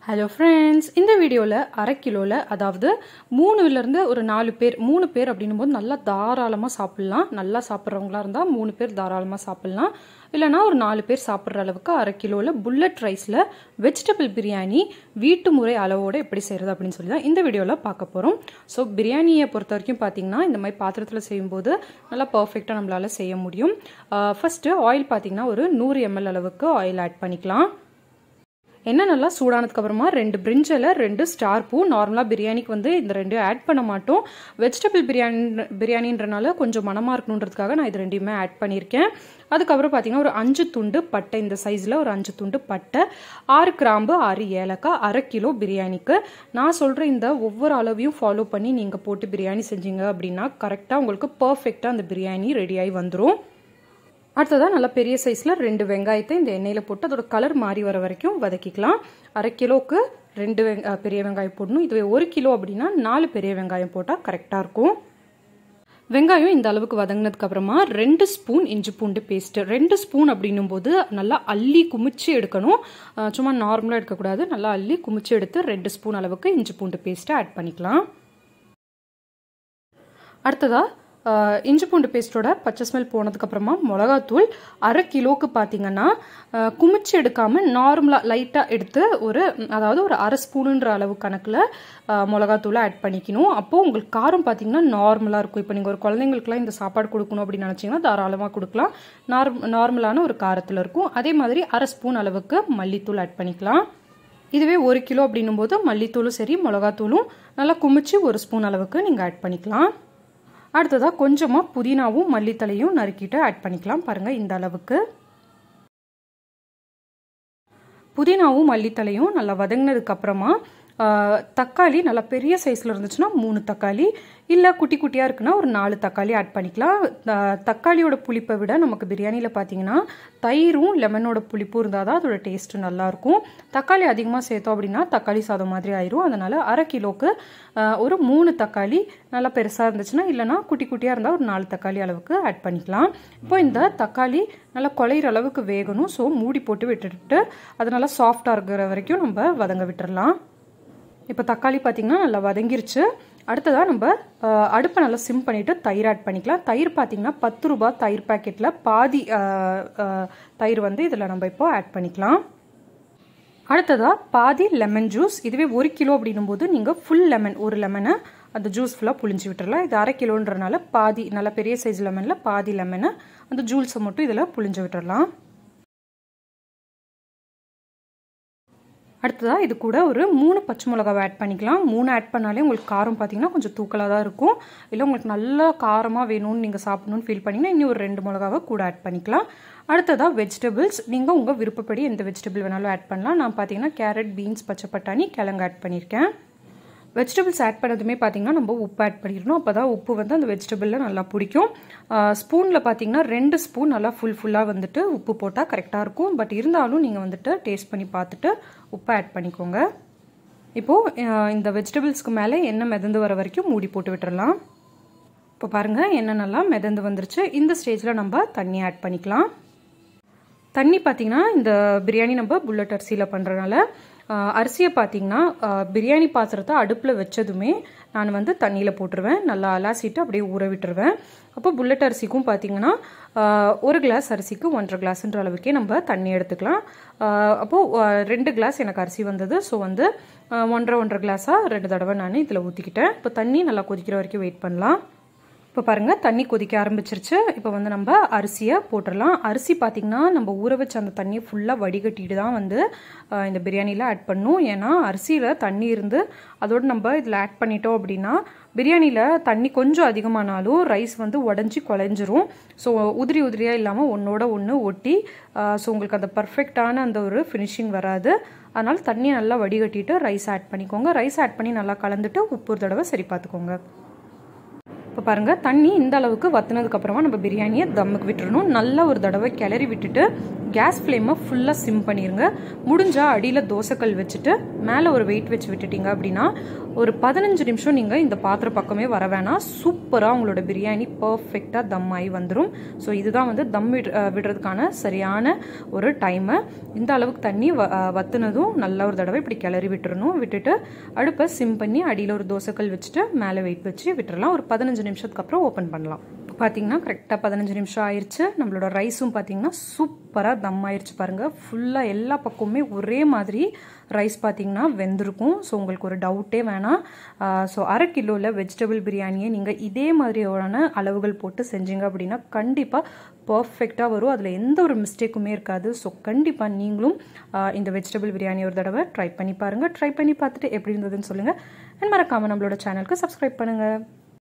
Hello friends, இந்த வீடியோவில் அரை கிலோவில் அதாவது 3லேருந்து ஒரு 4 பேர் 3 பேர் அப்படின்னும்போது நல்லா தாராளமாக சாப்பிட்லாம். நல்லா சாப்பிட்றவங்களா இருந்தால் 3 பேர் தாராளமாக சாப்பிட்லாம். இல்லைனா ஒரு 4 பேர் சாப்பிட்ற அளவுக்கு அரை கிலோவில் புல்லட் ரைஸில் வெஜிடபிள் பிரியாணி வீட்டு முறை அளவோடு எப்படி செய்கிறது அப்படின்னு சொல்லி தான் இந்த வீடியோவில் பார்க்க போகிறோம். ஸோ பிரியாணியை பொறுத்த வரைக்கும் பார்த்திங்கன்னா இந்த மாதிரி பாத்திரத்தில் செய்யும்போது நல்லா பர்ஃபெக்டாக நம்மளால் செய்ய முடியும். ஃபஸ்ட்டு ஆயில் பார்த்திங்கன்னா ஒரு 100 ml அளவுக்கு ஆயில் ஆட் பண்ணிக்கலாம். எண்ணெய் நல்லா சூடானதுக்கு அப்புறமா 2 பிரிஞ்சில் 2 ஸ்டார் பூ. நார்மலாக பிரியாணிக்கு வந்து இந்த 2 ஆட் பண்ண மாட்டோம். வெஜிடபிள் பிரியாணின்றனால கொஞ்சம் மனமாக இருக்கணுன்றதுக்காக நான் இது 2யுமே ஆட் பண்ணியிருக்கேன். அதுக்கப்புறம் பார்த்தீங்கன்னா ஒரு 5 துண்டு பட்டை, இந்த சைஸில் ஒரு 5 துண்டு பட்டை, 6 கிராம்பு, 6 ஏலக்காய், அரை கிலோ பிரியாணிக்கு. நான் சொல்கிற இந்த ஒவ்வொரு அளவையும் ஃபாலோ பண்ணி நீங்கள் போட்டு பிரியாணி செஞ்சீங்க அப்படின்னா கரெக்டாக உங்களுக்கு பர்ஃபெக்டாக அந்த பிரியாணி ரெடியாகி வந்துடும். அடுத்ததாக நல்லா பெரிய சைஸில் 2 வெங்காயத்தை இந்த எண்ணெயில் போட்டு அதோட கலர் மாறி வர வரைக்கும் வதக்கிக்கலாம். அரை கிலோவுக்கு 2 பெரிய வெங்காயம் போடணும். இதுவே 1 கிலோ அப்படின்னா 4 பெரிய வெங்காயம் போட்டால் கரெக்டாக இருக்கும். வெங்காயம் இந்த அளவுக்கு வதங்கினதுக்கு அப்புறமா 2 ஸ்பூன் இஞ்சி பூண்டு பேஸ்ட்டு. 2 ஸ்பூன் அப்படின்னும் போது நல்லா அள்ளி குமிச்சு எடுக்கணும். சும்மா நார்மலாக எடுக்கக்கூடாது. நல்லா அள்ளி குமிச்சு எடுத்து 2 ஸ்பூன் அளவுக்கு இஞ்சி பூண்டு பேஸ்ட்டை ஆட் பண்ணிக்கலாம். அடுத்ததாக இஞ்சி பூண்டு பேஸ்ட்டோட பச்சை ஸ்மெல் போனதுக்கப்புறமா மிளகாத்தூள் அரை கிலோவுக்கு பார்த்தீங்கன்னா குமிச்சு எடுக்காமல் நார்மலாக லைட்டாக எடுத்து அதாவது ஒரு அரை ஸ்பூனுன்ற அளவு கணக்கில் மிளகாத்தூளை ஆட் பண்ணிக்கணும். அப்போது உங்களுக்கு காரம் பார்த்தீங்கன்னா நார்மலாக இருக்கும். இப்போ நீங்கள் ஒரு குழந்தைங்களுக்குலாம் இந்த சாப்பாடு கொடுக்கணும் அப்படின்னு நினச்சிங்கன்னா தாராளமாக கொடுக்கலாம். நார்மலான ஒரு காரத்தில் இருக்கும். அதே மாதிரி அரை ஸ்பூன் அளவுக்கு மல்லித்தூள் ஆட் பண்ணிக்கலாம். இதுவே 1 கிலோ அப்படின்னும் போது மல்லித்தூளும் சரி மிளகாத்தூளும் நல்லா குமிச்சு 1 ஸ்பூன் அளவுக்கு நீங்கள் ஆட் பண்ணிக்கலாம். அடுத்ததாக கொஞ்சமாக புதினாவும் மல்லித்தலையும் நறுக்கிட்டு ஆட் பண்ணிக்கலாம். பாருங்கள், இந்த அளவுக்கு புதினாவும் மல்லித்தலையும் நல்லா வதங்கினதுக்கு அப்புறமா தக்காளி நல்லா பெரிய சைஸில் இருந்துச்சுன்னா 3 தக்காளி, இல்லை குட்டி குட்டியாக இருக்குன்னா ஒரு 4 தக்காளி ஆட் பண்ணிக்கலாம். தக்காளியோட புளிப்பை விட நமக்கு பிரியாணியில் பார்த்தீங்கன்னா தயிரும் லெமனோட புளிப்பும் இருந்தால் தான் அதோட டேஸ்ட்டு நல்லாயிருக்கும். தக்காளி அதிகமாக சேர்த்தோம் அப்படின்னா தக்காளி சாதம் மாதிரி ஆயிரும். அதனால் அரை கிலோவுக்கு ஒரு 3 தக்காளி நல்லா பெருசாக இருந்துச்சுன்னா, இல்லைனா குட்டி குட்டியாக இருந்தால் ஒரு 4 தக்காளி அளவுக்கு ஆட் பண்ணிக்கலாம். இப்போ இந்த தக்காளி நல்லா குழையிற அளவுக்கு வேகணும். ஸோ மூடி போட்டு விட்டுட்டு அது நல்லா சாஃப்டாக இருக்கிற வரைக்கும் நம்ம வதங்க விட்டுடலாம். இப்போ தக்காளி பார்த்திங்கன்னா நல்லா வதங்கிருச்சு. அடுத்ததாக நம்ம அடுப்பை நல்லா சிம் பண்ணிவிட்டு தயிர் ஆட் பண்ணிக்கலாம். தயிர் பார்த்திங்கன்னா 10 ரூபாய் தயிர் பேக்கெட்டில் பாதி தயிர் வந்து இதில் நம்ம இப்போ ஆட் பண்ணிக்கலாம். அடுத்ததாக பாதி லெமன் ஜூஸ். இதுவே 1 கிலோ அப்படின்னும் போது நீங்கள் ஃபுல் லெமன், ஒரு லெமனை அந்த ஜூஸ் ஃபுல்லாக புளிஞ்சு விட்டுறலாம். இது அரை கிலோன்றனால பாதி, நல்ல பெரிய சைஸ் லெமனில் பாதி லெமனை அந்த ஜூஸை மட்டும் இதில் புளிஞ்சு விட்டுறலாம். அடுத்ததாக இது கூட ஒரு 3 பச்சை மிளகாவை ஆட் பண்ணிக்கலாம். 3 ஆட் பண்ணாலே உங்களுக்கு காரம் பார்த்தீங்கன்னா கொஞ்சம் தூக்கலாக தான் இருக்கும். இல்லை உங்களுக்கு நல்லா காரமாக வேணும்னு நீங்கள் சாப்பிடணும்னு ஃபீல் பண்ணிங்கன்னா இன்னும் ஒரு 2 மிளகாவை கூட ஆட் பண்ணிக்கலாம். அடுத்ததாக வெஜிடபிள்ஸ், நீங்கள் உங்கள் விருப்பப்படி எந்த வெஜிடபிள் வேணாலும் ஆட் பண்ணலாம். நான் பார்த்தீங்கன்னா கேரட், பீன்ஸ், பச்சை பட்டாணி, கிழங்கு ஆட் பண்ணியிருக்கேன். வெஜிடபிள்ஸ் ஆட் பண்ணதுமே பார்த்தீங்கன்னா நம்ம உப்பு ஆட் பண்ணிடணும். அப்போ தான் உப்பு வந்து அந்த வெஜிடபிளில் நல்லா பிடிக்கும். ஸ்பூனில் பார்த்தீங்கன்னா 2 ஸ்பூன் நல்லா ஃபுல்லாக வந்துட்டு உப்பு போட்டால் கரெக்டாக இருக்கும். பட் இருந்தாலும் நீங்கள் வந்துட்டு டேஸ்ட் பண்ணி பார்த்துட்டு உப்பை ஆட் பண்ணிக்கோங்க. இப்போது இந்த வெஜிடபிள்ஸ்க்கு மேலே எண்ணெய் மிதந்து வர வரைக்கும் மூடி போட்டு விட்டுறலாம். இப்போ பாருங்கள், எண்ணெய் நல்லா மிதந்து வந்துருச்சு. இந்த ஸ்டேஜில் நம்ம தண்ணி ஆட் பண்ணிக்கலாம். தண்ணி பார்த்திங்கன்னா இந்த பிரியாணி நம்ம புல்லட் அரிசியில் பண்ணுறதுனால அரிசியை பார்த்திங்கன்னா பிரியாணி பாத்திரத்தை அடுப்பில் வச்சதுமே நான் வந்து தண்ணியில் போட்டுருவேன். நல்லா அலாசிட்டு அப்படியே ஊற விட்டுருவேன். அப்போ புல்லட் அரிசிக்கும் பார்த்திங்கன்னா 1 கிளாஸ் அரிசிக்கு 1.5 கிளாஸ்ன்ற அளவுக்கே நம்ம தண்ணி எடுத்துக்கலாம். அப்போது 2 கிளாஸ் எனக்கு அரிசி வந்தது. ஸோ வந்து 1.5 கிளாஸாக 2 தடவை நான் இதில் ஊற்றிக்கிட்டேன். இப்போ தண்ணி நல்லா கொதிக்கிற வரைக்கும் வெயிட் பண்ணலாம். இப்போ பாருங்கள், தண்ணி கொதிக்க ஆரம்பிச்சிருச்சு. இப்போ வந்து நம்ம அரிசியை போட்டுடலாம். அரிசி பார்த்திங்கன்னா நம்ம ஊற வச்ச அந்த தண்ணியை ஃபுல்லாக வடிகட்டிட்டு தான் வந்து இந்த பிரியாணியில் ஆட் பண்ணணும். ஏன்னா அரிசியில் தண்ணி இருந்து அதோடு நம்ம இதில் ஆட் பண்ணிட்டோம் அப்படின்னா பிரியாணியில் தண்ணி கொஞ்சம் அதிகமானாலும் ரைஸ் வந்து உடஞ்சி குழஞ்சிரும். ஸோ உதிரி உதிரியாக இல்லாமல் ஒன்றோட ஒன்று ஒட்டி ஸோ உங்களுக்கு அந்த பர்ஃபெக்டான அந்த ஒரு ஃபினிஷிங் வராது. அதனால் தண்ணியை நல்லா வடிகட்டிட்டு ரைஸ் ஆட் பண்ணிக்கோங்க. ரைஸ் ஆட் பண்ணி நல்லா கலந்துட்டு உப்பு ஒரு தடவை சரி பார்த்துக்கோங்க. இப்போ பாருங்கள், தண்ணி இந்த அளவுக்கு வற்றினதுக்கப்புறமா நம்ம பிரியாணியை தம்முக்கு விட்டுறணும். நல்லா ஒரு தடவை கிளறி விட்டுட்டு கேஸ் ஃப்ளேமை ஃபுல்லாக சிம் பண்ணிடுங்க. முடிஞ்சால் அடியில் தோசைக்கல் வச்சுட்டு மேலே ஒரு வெயிட் வச்சு விட்டுட்டீங்க அப்படின்னா ஒரு 15 நிமிஷம் நீங்கள் இந்த பாத்திர பக்கமே வர வேணாம். சூப்பராக உங்களோட பிரியாணி பர்ஃபெக்டாக தம் ஆகி வந்துடும். ஸோ இதுதான் வந்து தம் விடுறதுக்கான சரியான ஒரு டைமு. இந்த அளவுக்கு தண்ணி வத்துனதும் நல்லா ஒரு தடவை இப்படி கிளறி விட்டுறணும். விட்டுட்டு அடுப்பை சிம் பண்ணி அடியில் ஒரு தோசைக்கல் வச்சுட்டு மேலே வெயிட் வச்சு விட்டுறலாம். ஒரு 15 நிமிஷத்துக்கு அப்புறம் ஓப்பன் பண்ணலாம். பார்த்தீங்கன்னா கரெக்டாக 15 நிமிஷம் ஆயிடுச்சு. நம்மளோட ரைஸும் பார்த்தீங்கன்னா சூப்பராக தம் ஆயிடுச்சு பாருங்கள். ஃபுல்லாக எல்லா பக்கமுமே ஒரே மாதிரி ரைஸ் பார்த்தீங்கன்னா வெந்திருக்கும். ஸோ உங்களுக்கு ஒரு டவுட்டே வேணாம். ஸோ 1/2 கிலோவில் வெஜிடபிள் பிரியாணியை நீங்கள் இதே மாதிரியான அளவுகள் போட்டு செஞ்சீங்க அப்படின்னா கண்டிப்பாக பர்ஃபெக்டாக வரும். அதில் எந்த ஒரு மிஸ்டேக்குமே இருக்காது. ஸோ கண்டிப்பாக நீங்களும் இந்த வெஜிடபிள் பிரியாணி ஒரு தடவை ட்ரை பண்ணி பாருங்கள். ட்ரை பண்ணி பார்த்துட்டு எப்படி இருந்ததுன்னு சொல்லுங்கள். அண்ட் மறக்காமல் நம்மளோட சேனலுக்கு சப்ஸ்கிரைப் பண்ணுங்கள்.